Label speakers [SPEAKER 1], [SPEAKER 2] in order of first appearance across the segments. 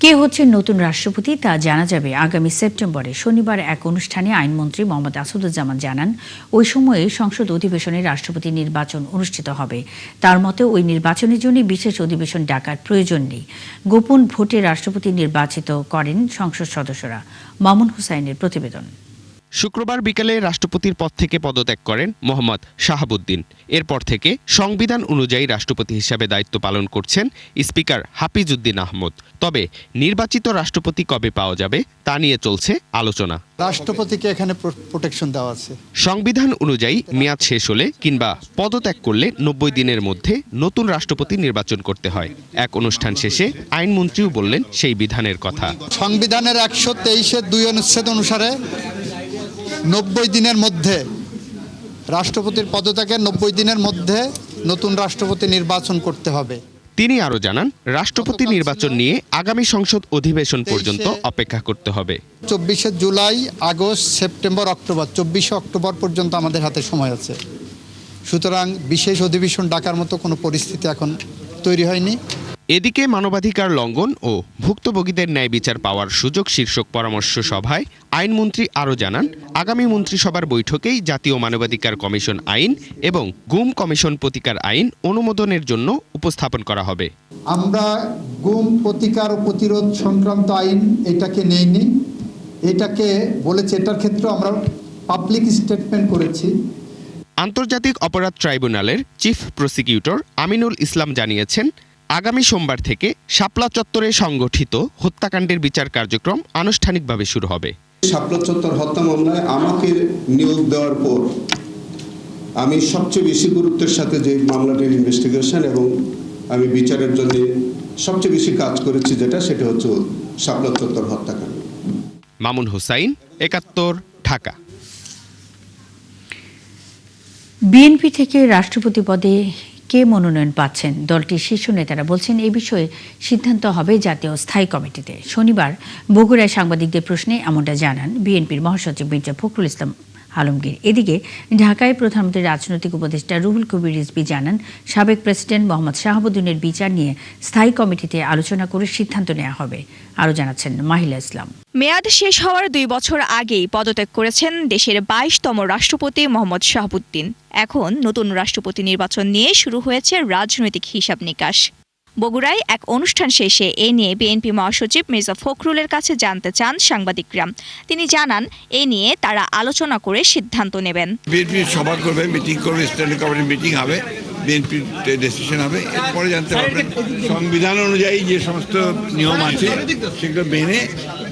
[SPEAKER 1] কে হচ্ছেন নতুন রাষ্ট্রপতি তা জানা যাবে আগামী সেপ্টেম্বরে। শনিবার এক অনুষ্ঠানে আইনমন্ত্রী মোহাম্মদ আসাদুজ্জামান জানান, ওই সময়ে সংসদ অধিবেশনে রাষ্ট্রপতি নির্বাচন অনুষ্ঠিত হবে। তার মতে ওই নির্বাচনের জন্য বিশেষ অধিবেশন ডাকার প্রয়োজন নেই। গোপন ভোটে রাষ্ট্রপতি নির্বাচিত করেন সংসদ সদস্যরা। মামুন হুসাইনের প্রতিবেদন।
[SPEAKER 2] শুক্রবার বিকেলে রাষ্ট্রপতির পদ থেকে পদত্যাগ করেন মোহাম্মদ শাহাবুদ্দিন। এরপর থেকে সংবিধান অনুযায়ী রাষ্ট্রপতি হিসাবে দায়িত্ব পালন করছেন স্পিকার হাফিজউদ্দিন আহমদ। তবে নির্বাচিত রাষ্ট্রপতি কবে পাওয়া যাবে তা নিয়ে চলছে আলোচনা।
[SPEAKER 3] রাষ্ট্রপতিকে এখানে প্রোটেকশন দেওয়া আছে।
[SPEAKER 2] সংবিধান অনুযায়ী মেয়াদ শেষ হলে কিংবা পদত্যাগ করলে ৯০ দিনের মধ্যে নতুন রাষ্ট্রপতি নির্বাচন করতে হয়। এক অনুষ্ঠান শেষে আইনমন্ত্রীও বললেন সেই বিধানের কথা।
[SPEAKER 3] সংবিধানের ১২৩-এর ২ অনুচ্ছেদ অনুসারে ৯০ দিনের মধ্যে রাষ্ট্রপতির পদত্যাগের ৯০ দিনের মধ্যে নতুন রাষ্ট্রপতি নির্বাচন করতে হবে।
[SPEAKER 2] তিনি আরও জানান, রাষ্ট্রপতি নির্বাচন নিয়ে আগামী সংসদ অধিবেশন পর্যন্ত অপেক্ষা করতে হবে।
[SPEAKER 3] ২৪শে জুলাই, আগস্ট, সেপ্টেম্বর, অক্টোবর, ২৪শে অক্টোবর পর্যন্ত আমাদের হাতে সময় আছে। সুতরাং বিশেষ অধিবেশন ডাকার মতো কোনো পরিস্থিতি এখন তৈরি হয়নি।
[SPEAKER 2] এদিকে মানবাধিকার লঙ্ঘন ও ভুক্তভোগীদের ন্যায় বিচার পাওয়ার সুযোগ শীর্ষক পরামর্শ সভায় আইনমন্ত্রী আরও জানান, আগামী মন্ত্রিসভার বৈঠকেই জাতীয় মানবাধিকার কমিশন আইন এবং গুম কমিশন প্রতিকার আইন অনুমোদনের জন্য উপস্থাপন করা হবে।
[SPEAKER 3] আমরা গুম প্রতিকার ও প্রতিরোধ সংক্রান্ত আইন এটাকে নেইনি, এটাকে বলেছে, এটার ক্ষেত্রে আমরা পাবলিক স্টেটমেন্ট করেছি।
[SPEAKER 2] আন্তর্জাতিক অপরাধ ট্রাইব্যুনালের চিফ প্রসিকিউটর আমিনুল ইসলাম জানিয়েছেন, আগামী সোমবার থেকে শাপলা চত্বরে সংগঠিত হত্যাকাণ্ডের বিচার কার্যক্রম আনুষ্ঠানিকভাবে শুরু হবে।
[SPEAKER 4] শাপলা চত্বর হত্যা মামলায় আমাকে নিয়োগ দেওয়ার পর আমি সবচেয়ে বেশি গুরুত্বের সাথে যে মামলাটির ইনভেস্টিগেশন এবং আমি বিচারের জন্য সবচেয়ে বেশি কাজ করেছি, সেটা হচ্ছে শাপলা চত্বর হত্যাকাণ্ড।
[SPEAKER 2] মামুন হুসাইন, ৭১, ঢাকা।
[SPEAKER 1] বিএনপি থেকে রাষ্ট্রপতি পদে কে মনোনয়ন পাচ্ছেন, দলটির শীর্ষ নেতারা বলছেন এই বিষয়ে সিদ্ধান্ত হবে জাতীয় স্থায়ী কমিটিতে। শনিবার বগুড়ায় সাংবাদিকদের প্রশ্নে এমনটা জানান বিএনপির মহাসচিব মির্জা ফখরুল ইসলাম আলমগীর। এদিকে ঢাকায় প্রধানমন্ত্রীর রাজনৈতিক উপদেষ্টা রুহুল কবির রিজভী জানান, সাবেক প্রেসিডেন্ট মোহাম্মদ শাহাবুদ্দিনের বিচার নিয়ে স্থায়ী কমিটিতে আলোচনা করে সিদ্ধান্ত নেওয়া হবে। আরও জানাচ্ছেন মাহিলা ইসলাম।
[SPEAKER 5] মেয়াদ শেষ হওয়ার ২ বছর আগেই পদত্যাগ করেছেন দেশের ২২তম রাষ্ট্রপতি মোহাম্মদ শাহাবুদ্দিন। এখন নতুন রাষ্ট্রপতি নির্বাচন নিয়ে শুরু হয়েছে রাজনৈতিক হিসাব নিকাশ। বগুড়ায় এক অনুষ্ঠান শেষে এ নিয়ে বিএনপি মহাসচিব মির্জা ফখরুলের কাছে জানতে চান সাংবাদিকরা। তিনি জানান, এ নিয়ে তারা আলোচনা করে সিদ্ধান্ত নেবেন।
[SPEAKER 6] বিএনপি সভা করবে, মিটিং করবে, স্ট্যান্ডিং কমিটির মিটিং হবে, বিএনপির ডিসিশন হবে, এরপরে জানতে পারবেন। সংবিধান অনুযায়ী যে সমস্ত নিয়ম আছে সেগুলো মেনে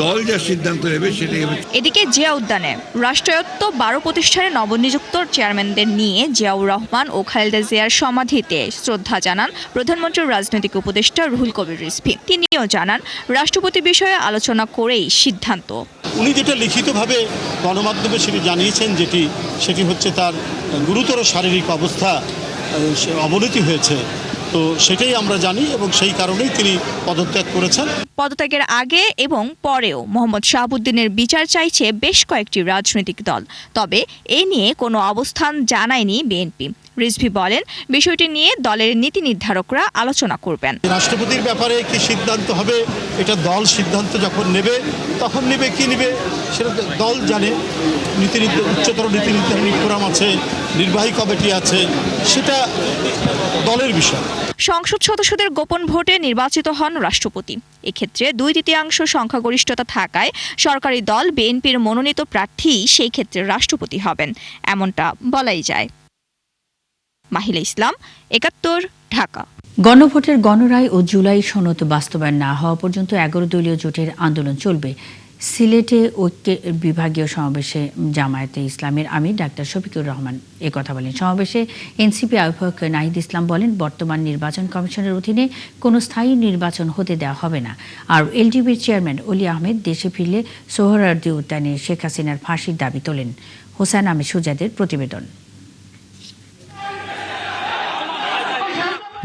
[SPEAKER 6] দল যা সিদ্ধান্ত নেবে সেটাই হবে।
[SPEAKER 5] এদিকে জিয়া উদ্যানে রাষ্ট্রায়ত্ত ১২ প্রতিষ্ঠানের নবনিযুক্ত চেয়ারম্যানদের নিয়ে জিয়াউর রহমান ও খালেদা জিয়ার সমাধিতে শ্রদ্ধা জানান প্রধানমন্ত্রীর রাজনৈতিক উপদেষ্টা রুহুল কবির রিজভী। তিনিও জানান, রাষ্ট্রপতি বিষয়ে আলোচনা করেই সিদ্ধান্ত।
[SPEAKER 7] উনি যেটা লিখিতভাবে গণমাধ্যমে সেটি জানিয়েছেন, সেটি হচ্ছে তার গুরুতর শারীরিক অবস্থা অবনতি হয়েছে, তো সেটাই আমরা জানি এবং সেই কারণেই তিনি পদত্যাগ করেছেন।
[SPEAKER 5] পদত্যাগের আগে এবং পরেও মোহাম্মদ শাহাবুদ্দিনের বিচার চাইছে বেশ কয়েকটি রাজনৈতিক দল। তবে এ নিয়ে কোনো অবস্থান জানায়নি বিএনপি। রিজভী বলেন, বিষয়টি নিয়ে দলের নীতি নির্ধারকরা আলোচনা করবেন।
[SPEAKER 7] রাষ্ট্রপতির ব্যাপারে কি সিদ্ধান্ত হবে, এটা দল সিদ্ধান্ত যখন নেবে তখন নেবে, কি নেবে সেটা দল জানে। উচ্চতর নীতি নির্ধারণী ফোরাম আছে, নির্বাহী কমিটি আছে, সেটা দলের বিষয়।
[SPEAKER 5] সংসদ সদস্যদের গোপন ভোটে নির্বাচিত হন রাষ্ট্রপতি। এক্ষেত্রে ২/৩ সংখ্যাগরিষ্ঠতা থাকায় সরকারি দল বিএনপির মনোনীত প্রার্থী সেই ক্ষেত্রে রাষ্ট্রপতি হবেন, এমনটা বলাই যায়। মাহিলা ইসলাম, ৭১, ঢাকা।
[SPEAKER 1] গণভোটের গণরায় ও জুলাই সনদ বাস্তবায়ন না হওয়া পর্যন্ত ১১ দলীয় জোটের আন্দোলন চলবে। সিলেটে ঐক্যের বিভাগীয় সমাবেশে জামায়াতে ইসলামের আমির ডাক্তার শফিকুর রহমান একথা বলেন। সমাবেশে এনসিপি আহ্বায়ক নাহিদ ইসলাম বলেন, বর্তমান নির্বাচন কমিশনের অধীনে কোনো স্থায়ী নির্বাচন হতে দেওয়া হবে না। আর এলডিপির চেয়ারম্যান অলি আহমেদ দেশে ফিরলে সোহরাওয়ার্দী উদ্যানে শেখ হাসিনার ফাঁসির দাবি তোলেন। হোসেন আহমেদ সুজাদের প্রতিবেদন।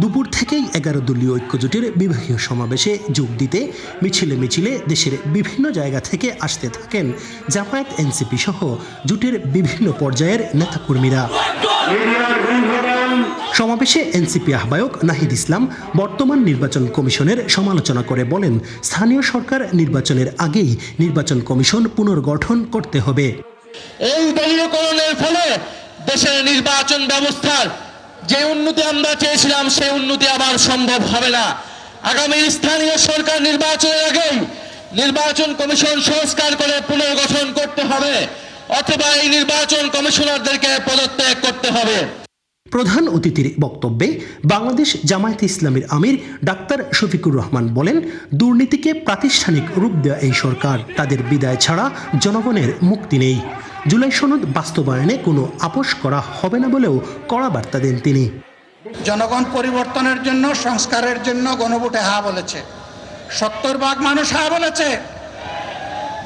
[SPEAKER 8] দুপুর থেকেই ১১ দলীয় ঐক্যজোটের বিভাগীয় সমাবেশে যোগ দিতে মিছিলে মিছিলে দেশের বিভিন্ন জায়গা থেকে আসতে থাকেন জামায়াত, এনসিপি সহ জোটের বিভিন্ন পর্যায়ের নেতাকর্মীরা। সমাবেশে এনসিপি আহ্বায়ক নাহিদ ইসলাম বর্তমান নির্বাচন কমিশনের সমালোচনা করে বলেন, স্থানীয় সরকার নির্বাচনের আগেই নির্বাচন কমিশন পুনর্গঠন করতে হবে।
[SPEAKER 9] এই দলীয়করণের ফলে দেশের নির্বাচন ব্যবস্থার যে উন্নতি আমরা চেয়েছিলাম সেই উন্নতি আবার সম্ভব হবে না। আগামী স্থানীয় সরকার নির্বাচনের আগেই নির্বাচন কমিশন সংস্কার করে পুনর্গঠন করতে হবে, অথবা এই নির্বাচন কমিশনারদেরকে পদত্যাগ করতে হবে।
[SPEAKER 8] প্রধান অতিথির বক্তব্যে বাংলাদেশ জামায়াতে ইসলামীর আমির ডাক্তার শফিকুর রহমান বলেন, দুর্নীতিকে প্রাতিষ্ঠানিক রূপ দেওয়া এই সরকার, তাদের বিদায় ছাড়া জনগণের মুক্তি নেই। জুলাই সনদ বাস্তবায়নে কোনো আপোষ করা হবে না বলেও কড়া বার্তা দেন তিনি।
[SPEAKER 10] জনগণ পরিবর্তনের জন্য, সংস্কারের জন্য গণভোটে হা বলেছে, 70% মানুষ হা বলেছে।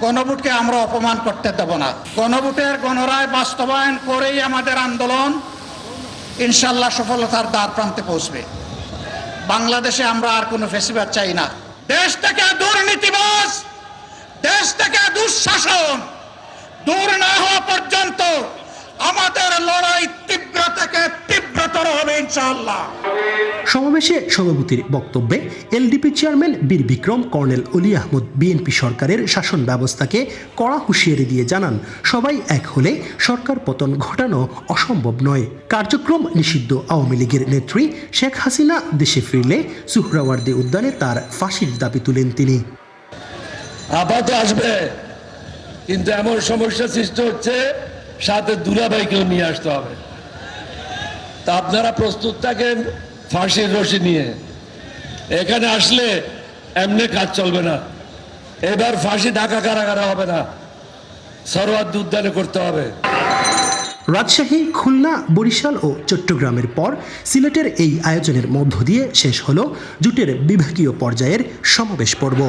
[SPEAKER 10] গণভোটকে আমরা অপমান করতে দেব না। গণভোটের গণরায় বাস্তবায়ন করেই আমাদের আন্দোলন ইনশাল্লাহ সফলতার দ্বার প্রান্তে পৌঁছবে। বাংলাদেশে আমরা আর কোনো ফেসিবাদ চাই না। দেশ থেকে দুর্নীতিবাজ, দেশ থেকে দুঃশাসন দূর না হওয়া পর্যন্ত আমাদের লড়াই তীব্র থেকে তীব্রতর হবে ইনশাআল্লাহ।
[SPEAKER 8] সমাবেশে সভাপতির বক্তব্যে এলডিপি চেয়ারম্যান বীর বিক্রম কর্নেল অলি আহমদ বিএনপি সরকারের শাসন ব্যবস্থাকে কড়া হুঁশিয়ারি দিয়ে জানান, সবাই এক হলে সরকার পতন ঘটানো অসম্ভব নয়। কার্যক্রম নিষিদ্ধ আওয়ামী লীগের নেত্রী শেখ হাসিনা দেশে ফিরলে সুহরাওয়ার্দী উদ্যানে তার ফাঁসির দাবি তুলেন তিনি।
[SPEAKER 9] আপাতত আসবে, কিন্তু এমন সমস্যা সৃষ্টি হচ্ছে, সাথে দুলাভাইকেও নিয়ে আসতে হবে। তা আপনারা প্রস্তুত থাকেন ফাঁসির রশি নিয়ে। এখানে আসলে এমনি কাজ চলবে না। এবার ফাঁসি ঢাকা কারাগারে হবে না, সরোয়ার্দী উদ্যানে করতে হবে।
[SPEAKER 8] রাজশাহী, খুলনা, বরিশাল ও চট্টগ্রামের পর সিলেটের এই আয়োজনের মধ্য দিয়ে শেষ হলো জোটের বিভাগীয় পর্যায়ের সমাবেশ পর্ব।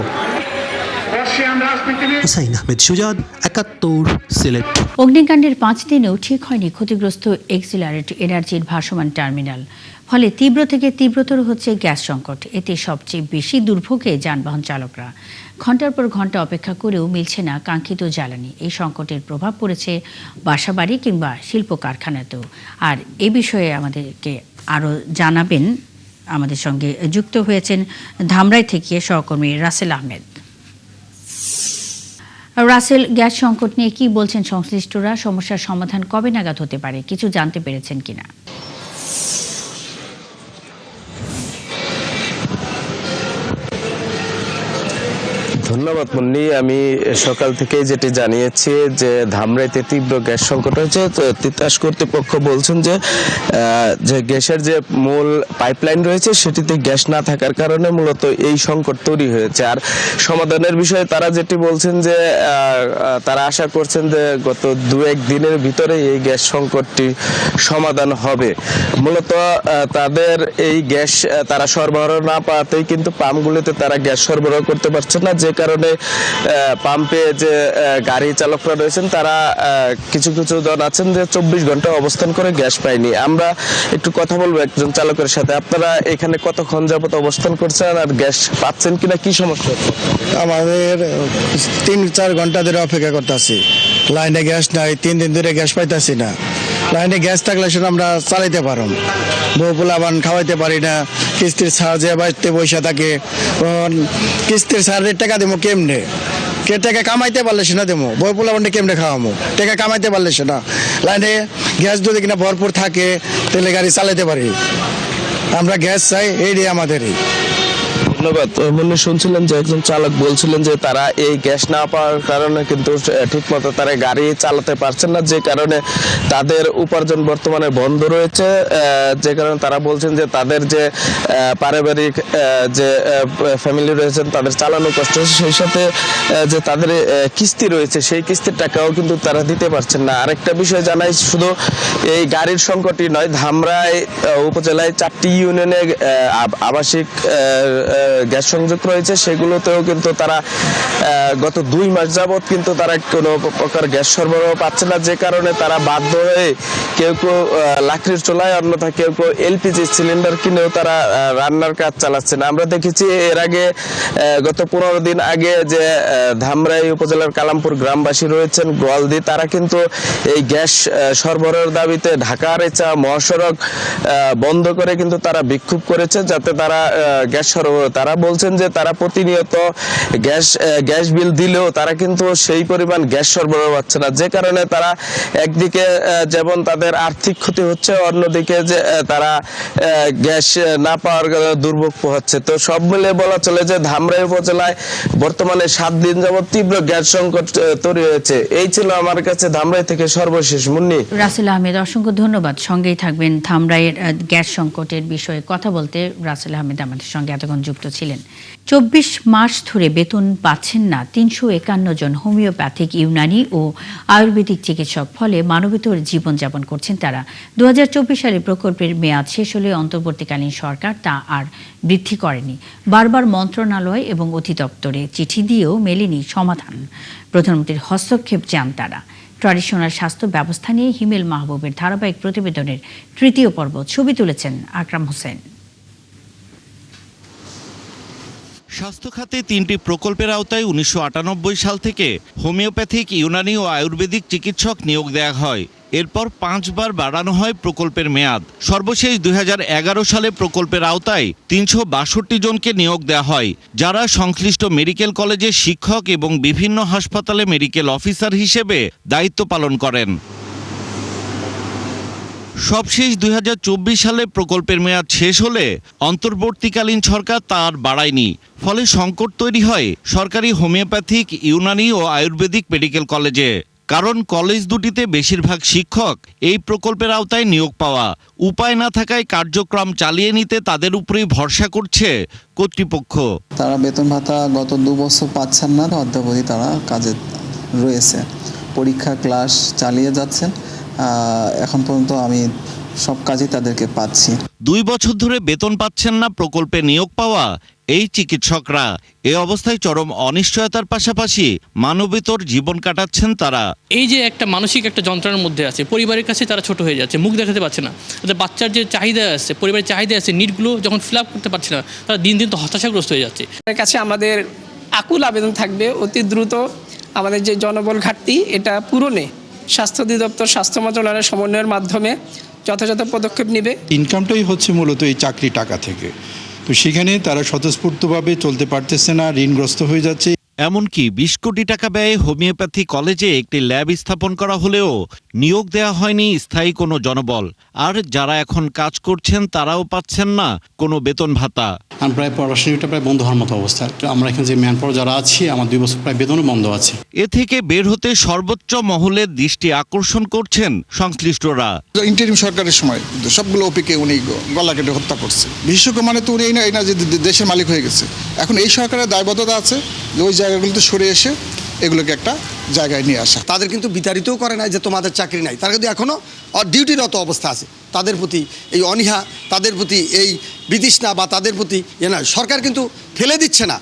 [SPEAKER 8] হুসাইন আহমেদ সুজাদ, ৭১, সিলেট।
[SPEAKER 1] অগ্নিকাণ্ডের 5 দিনেও ঠিক হয়নি ক্ষতিগ্রস্ত এক্সিলারেট এনার্জির ভাসমান টার্মিনাল। ফলে তীব্র থেকে তীব্রতর হচ্ছে গ্যাস সংকট। এতে সবচেয়ে বেশি দুর্ভোগে যানবাহন চালকরা। ঘন্টার পর ঘন্টা অপেক্ষা করেও মিলছে না কাঙ্ক্ষিত জ্বালানি। এই সংকটের প্রভাব পড়েছে বাসাবাড়ি কিংবা শিল্প কারখানাতেও। আর এ বিষয়ে আমাদেরকে আরও জানাবেন, আমাদের সঙ্গে যুক্ত হয়েছেন ধামরাই থেকে সহকর্মী রাসেল আহমেদ। রাসেল, গ্যাস সংকট নিয়ে কি বলছেন সংশ্লিষ্টরা? সমস্যার সমাধান কবে নাগাদ হতে পারে, কিছু জানতে পেরেছেন কিনা?
[SPEAKER 11] ধন্যবাদ মুন্নি। আমি সকাল থেকে যেটি জানিয়েছি যে ধামরাইতে তীব্র গ্যাস সংকট হয়েছে। তো তিতাস কর্তৃপক্ষ বলছেন যে গ্যাসের যে মূল পাইপলাইন রয়েছে সেটিতে গ্যাস না থাকার কারণে মূলত এই সংকট তৈরি হয়েছে। আর সমাধানের বিষয়ে তারা যেটি বলছেন যে তারা আশা করছেন যে গত 2-1 দিনের ভিতরে এই গ্যাস সংকটটি সমাধান হবে। মূলত তাদের এই গ্যাস তারা সরবরাহ না পাওয়াতেই কিন্তু পাম্পগুলিতে তারা গ্যাস সরবরাহ করতে পারছে না, যে কারণে পাম্পে যে গাড়ি চালকরা রয়েছেন তারা কিছু জন আছেন যে 24 ঘন্টা অবস্থান করে গ্যাস পায়নি। আমরা একটু কথা বলবো একজন চালকের সাথে। আপনারা এখানে কতক্ষণ যাবত অবস্থান করছেন আর গ্যাস পাচ্ছেন কিনা, কি সমস্যা?
[SPEAKER 12] আমাদের 3-4 ঘন্টা ধরে অপেক্ষা করতেছি, লাইনে গ্যাস নাই। 3 দিন ধরে গ্যাস পাইতেছি না। লাইনে গ্যাস থাকলে সেটা আমরা চালাইতে পারো, বউ পোলাবান খাওয়াইতে পারি না। কিস্তির সাহায্যে বাড়িতে পয়সা থাকে, কিস্তির সাহায্যে টাকা দেবো কেমনে? কে টাকা কামাইতে পারলে সেটা দেবো, বউ পোলাবানটা কেমনে খাওয়াবো? টাকা কামাইতে পারলে সেটা। লাইনে গ্যাস যদি কিনা ভরপুর থাকে তাহলে গাড়ি চালাইতে পারি। আমরা গ্যাস চাই, এইটাই আমাদেরই।
[SPEAKER 11] ধন্যবাদ। মনে শুনছিলেন যে একজন চালক বলছিলেন যে তারা এই গ্যাস না পাওয়ার কারণে কিন্তু ঠিক মতো তারা গাড়ি চালাতে পারছেন না, যে কারণে তাদের উপার্জন বর্তমানে বন্ধ রয়েছে। যে কারণে তারা বলছেন যে তাদের যে পারিবারিক যে ফ্যামিলি রয়েছেন তাদের চালানো কষ্ট হচ্ছে, সেই সাথে যে তাদের কিস্তি রয়েছে সেই কিস্তির টাকাও কিন্তু তারা দিতে পারছেন না। আরেকটা বিষয় জানাই, শুধু এই গাড়ির সংকটই নয়, ধামরাই উপজেলায় 4টি ইউনিয়নে আবাসিক গ্যাস সংযোগ রয়েছে সেগুলোতেও কিন্তু তারা গত 2 মাস যাবৎ কিন্তু তারা কোনো প্রকার গ্যাস সরবরাহ পাচ্ছে না, যে কারণে তারা বাধ্য হয়ে কেউ লাকড়ির চুলায়, অন্যথা কেউ এলপিজি সিলিন্ডার কিনেও তারা রান্নার কাজ চালাচ্ছেন। আমরা দেখেছি এর আগে গত 15 দিন আগে যে ধামরাই উপজেলার কালামপুর গ্রামবাসী রয়েছেন গোয়ালদি, তারা কিন্তু এই গ্যাস সরবরাহের দাবিতে ঢাকা-আরিচা মহাসড়ক বন্ধ করে কিন্তু তারা বিক্ষোভ করেছে, যাতে তারা গ্যাস সরবরাহ, তারা বলছেন যে তারা প্রতিনিয়ত গ্যাস বিল দিলেও তারা কিন্তু সেই পরিমাণ গ্যাস সরবরাহ পাচ্ছে না, যে কারণে তারা একদিকে যেমন তাদের আর্থিক ক্ষতি হচ্ছে, অন্যদিকে যে তারা গ্যাস না পাওয়ার দুর্ভোগ পোহাচ্ছে। তো সব মিলে বলা চলে যে ধামরাই উপজেলায় বর্তমানে 7 দিন যাবত তীব্র গ্যাস সংকট তৈরি হয়েছে। এই ছিল আমার কাছে ধামরাই থেকে সর্বশেষ। মুন্নি।
[SPEAKER 1] রাসেল আহমেদ, অসংখ্য ধন্যবাদ। সঙ্গেই থাকবেন। ধামরাইয়ের গ্যাস সংকটের বিষয়ে কথা বলতে রাসেল আহমেদ আমাদের সঙ্গে এতক্ষণ যুক্ত ছিলেন। 24 মাস ধরে বেতন পাচ্ছেন না 351 জন হোমিওপ্যাথিক, ইউনানি ও আয়ুর্বেদিক চিকিৎসক, ফলে মানবেতর জীবনযাপন করছেন তারা। 2024 সালে প্রকল্পের মেয়াদ শেষ হলে অন্তর্বর্তীকালীন সরকার তা আর বৃদ্ধি করেনি। বারবার মন্ত্রণালয় এবং অধিদপ্তরে চিঠি দিয়েও মেলেনি সমাধান। প্রধানমন্ত্রীর হস্তক্ষেপ চান তারা। ট্র্যাডিশনাল স্বাস্থ্য ব্যবস্থা নিয়ে হিমেল মাহবুবের ধারাবাহিক প্রতিবেদনের 3য় পর্ব। ছবি তুলেছেন আকরাম হোসেন।
[SPEAKER 13] স্বাস্থ্য খাতে 3টি প্রকল্পের আওতায় 1998 সাল থেকে হোমিওপ্যাথিক, ইউনানি ও আয়ুর্বেদিক চিকিৎসক নিয়োগ দেওয়া হয়। এরপর 5 বার বাড়ানো হয় প্রকল্পের মেয়াদ। সর্বশেষ 2011 সালে প্রকল্পের আওতায় 362 জনকে নিয়োগ দেওয়া হয়, যারা সংশ্লিষ্ট মেডিকেল কলেজের শিক্ষক এবং বিভিন্ন হাসপাতালে মেডিকেল অফিসার হিসেবে দায়িত্ব পালন করেন। সবশেষ 2024 সালে প্রকল্পের মেয়াদ শেষ হলে অন্তর্বর্তীকালীন সরকার তা আর বাড়ায়নি। ফলে সংকট তৈরি হয় সরকারি হোমিওপ্যাথিক, ইউনানি ও আয়ুর্বেদিক মেডিকেল কলেজে। কারণ কলেজ দুটিতে বেশিরভাগ শিক্ষক এই প্রকল্পের আওতায় নিয়োগ পাওয়া। উপায় না থাকায় কার্যক্রম চালিয়ে নিতে তাদের উপরেই ভরসা করছে কর্তৃপক্ষ।
[SPEAKER 14] তারা বেতন ভাতা গত 2 বছর পাচ্ছেন না, অদ্যাবধি তারা কাজে রয়েছে, পরীক্ষা ক্লাস চালিয়ে যাচ্ছেন। এখন পর্যন্ত আমি সব কাজই তাদেরকে পাচ্ছি।
[SPEAKER 13] 2 বছর ধরে বেতন পাচ্ছেন না প্রকল্পে নিয়োগ পাওয়া এই চিকিৎসকরা। এ অবস্থায় চরম অনিশ্চয়তার পাশাপাশি মানবেতর জীবন কাটাচ্ছেন তারা।
[SPEAKER 15] এই যে একটা মানসিক একটা যন্ত্রণার মধ্যে আছে, পরিবারের কাছে তারা ছোট হয়ে যাচ্ছে, মুখ দেখাতে পারছে না। তাদের বাচ্চার যে চাহিদা আছে, পরিবারের চাহিদা আছে, নিডগুলো যখন ফিল আপ করতে পারছে না, তারা দিন দিন তো হতাশাগ্রস্ত হয়ে যাচ্ছে।
[SPEAKER 16] এর কাছে আমাদের আকুল আবেদন থাকবে অতি দ্রুত আমাদের যে জনবল ঘাটতি এটা পূরণে স্বাস্থ্য অধিদপ্তর, স্বাস্থ্য মন্ত্রণালয়ের সমন্বয়ের মাধ্যমে যথাযথ পদক্ষেপ নেবে।
[SPEAKER 7] ইনকামটাই হচ্ছে মূলত এই চাকরি টাকা থেকে, তো সেখানে তারা স্বতঃস্ফূর্তভাবে চলতে পারতেছে না, ঋণগ্রস্ত হয়ে যাচ্ছে।
[SPEAKER 13] এমনকি 20 কোটি টাকা ব্যয়ে হোমিওপ্যাথি কলেজে একটি ল্যাব স্থাপন করা হলেও নিয়োগ দেওয়া হয়নি স্থায়ী কোনো জনবল। আর যারা এখন কাজ করছেন তারাও পাচ্ছেন না কোনো বেতন ভাতা।
[SPEAKER 17] প্রায় পড়াশোনাটা প্রায় বন্ধ হওয়ার মতো অবস্থা। আমরা এখানে যে ম্যান পাওয়ার যারা আছি, আমার 2 বছর প্রায় বেতনও বন্ধ আছে।
[SPEAKER 13] এ থেকে বের হতে সর্বোচ্চ মহলের দৃষ্টি আকর্ষণ করছেন সংশ্লিষ্টরা।
[SPEAKER 18] ইন্টারিম সরকারের সময় সবগুলো ওপিকে উনি গলা কেটে হত্যা করছে। বিশেষজ্ঞ মানে তো উনি এই না যে দেশের মালিক হয়ে গেছে। এখন এই সরকারের দায়বদ্ধতা আছে যে ওই জায়গাগুলোতে সরে এসে এগুলোকে একটা জায়গায় নিয়ে আসা।
[SPEAKER 19] তাদের কিন্তু বিতাড়িতও করে না যে তোমাদের চাকরি নাই, তারা কিন্তু এখনও ডিউটিরত অবস্থা আছে। তাদের প্রতি এই অনীহা, তাদের প্রতি এই বিতৃষ্ণা বা তাদের প্রতি সরকার কিন্তু ফেলে দিচ্ছে না।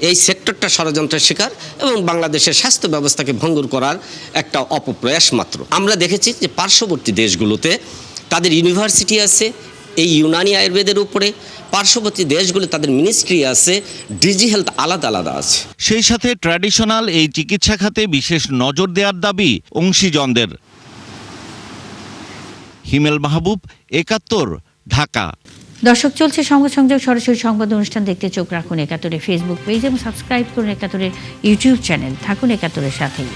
[SPEAKER 20] এই সেক্টরটা ষড়যন্ত্রের শিকার এবং বাংলাদেশের স্বাস্থ্য ব্যবস্থাকে ভঙ্গুর করার একটা অপপ্রয়াস মাত্র। আমরা দেখেছি যে পার্শ্ববর্তী দেশগুলোতে তাদের ইউনিভার্সিটি আছে এই ইউনানি আয়ুর্বেদের উপরে, পার্শ্ববর্তী দেশগুলো তাদের মিনিস্ট্রি আছে, ডিজি হেলথ আলাদা আলাদা আছে।
[SPEAKER 13] সেই সাথে ট্র্যাডিশনাল এই চিকিৎসা খাতে বিশেষ নজর দেওয়ার দাবি অংশীজনদের। হিমেল মাহবুব, 71, ঢাকা।
[SPEAKER 1] দর্শক, চলছে সংবাদ সংযোগ সরাসরি সংবাদ অনুষ্ঠান দেখতে চোখ রাখুন 71-এর ফেসবুক পেজ এবং সাবস্ক্রাইব করুন 71-এর ইউটিউব চ্যানেল। থাকুন 71-এর সাথেই।